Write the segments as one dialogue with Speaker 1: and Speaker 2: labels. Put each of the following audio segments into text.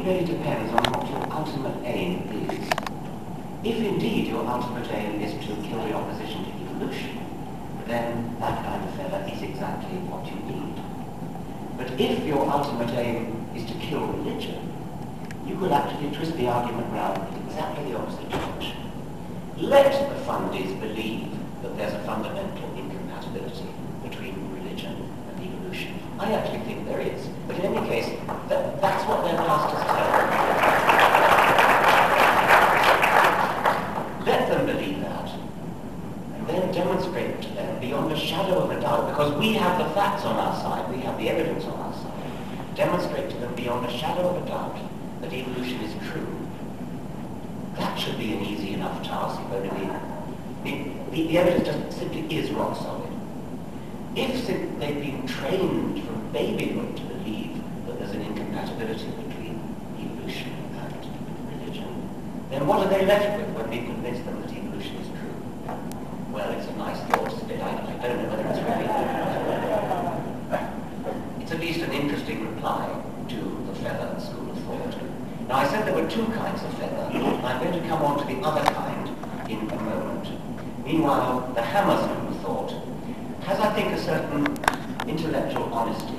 Speaker 1: really depends on what your ultimate aim is. If indeed your ultimate aim is to kill the opposition to evolution, then that kind of fella is exactly what you need. But if your ultimate aim is to kill religion, you could actually twist the argument round in exactly the opposite direction. Let the fundies believe that there's a fundamental incompatibility between religion and evolution. I actually think there is. But in any case, that's what their pastors tell them. Let them believe that, and then demonstrate to them beyond a shadow of a doubt, because we have the facts on our side, we have the evidence on our side, demonstrate to them beyond a shadow of a doubt that evolution is true. That should be an easy enough task, but the evidence just simply is rock solid. If they've been trained from babyhood to believe that there's an incompatibility between evolution and religion, then what are they left with when we convince them that evolution is true? Well, it's a nice thought, isn't it? I don't know whether it's really. It's at least an interesting reply to the Feather school of thought. Now, I said there were two kinds of Feather, and I'm going to come on to the other kind in a moment. Meanwhile, the Hammer school of thought has, I think, a certain intellectual honesty.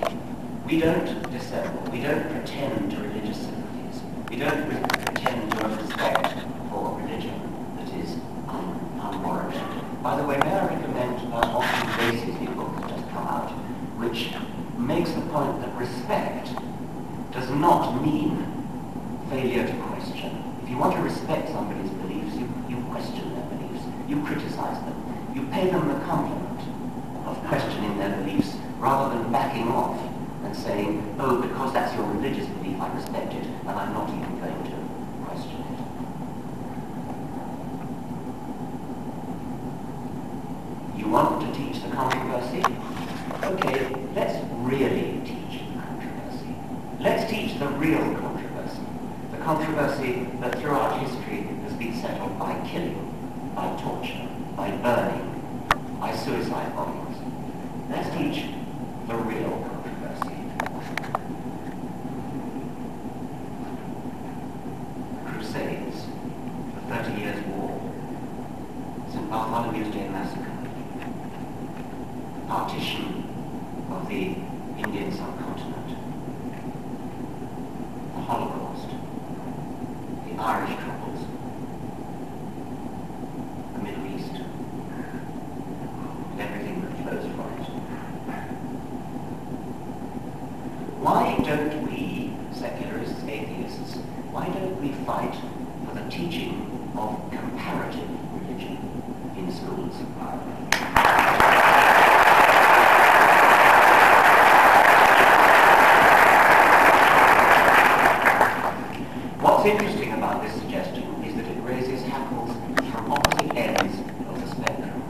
Speaker 1: We don't dissemble, we don't pretend to religious sympathies, we don't pretend to a respect for religion that is unwarranted. By the way, may I recommend Dawkins' Basis, the book that's just come out, which makes the point that respect does not mean failure to question. If you want to respect somebody's beliefs, you question their beliefs, you criticize them, you pay them the compliment of questioning their beliefs rather than backing off and saying, oh, because that's your religious belief, I respect it, and I'm not even going to question it. You want to teach the controversy? Okay, let's really teach the controversy. Let's teach the real controversy. The controversy that throughout history has been settled by killing, by torture, by burning, by suicide bombings. Let's teach the real controversy. The Crusades, the 30 Years' War, St. Bartholomew's Day Massacre, partition of the Indian subcontinent, the Holocaust, the Irish troubles, the Middle East, and everything that flows from it. Why don't we, secularists, atheists, why don't we fight for the teaching of comparative religion in schools? What's interesting about this suggestion is that it raises hackles from opposite ends of the spectrum.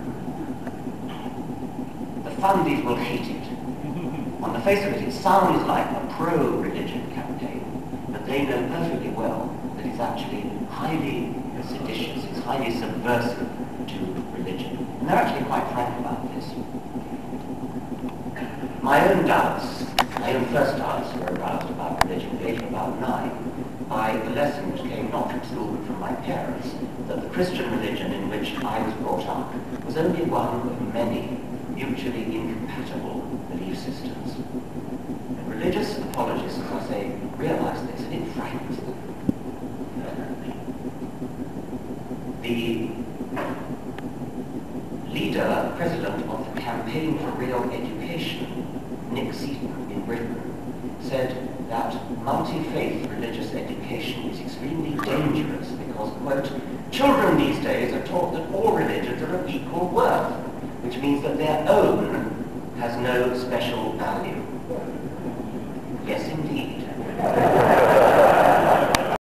Speaker 1: The fundies will hate it. On the face of it, it sounds like a pro-religion campaign, but they know perfectly well that it's actually highly seditious, it's highly subversive to religion. And they're actually quite frank about this. My own doubts, my own first doubts were aroused about religion at the age of about 9 by the lesson which came not from school but from my parents, that the Christian religion in which I was brought up was only one of many mutually incompatible belief systems. And religious apologists, as I say, realize this, and it frightens them. The leader, president of the Campaign for Real Education, Nick Seaton in Britain, said that multi-faith religious education is extremely dangerous because, quote, children these days are taught that all religions are of equal worth, which means that their own has no special value. Yes, indeed.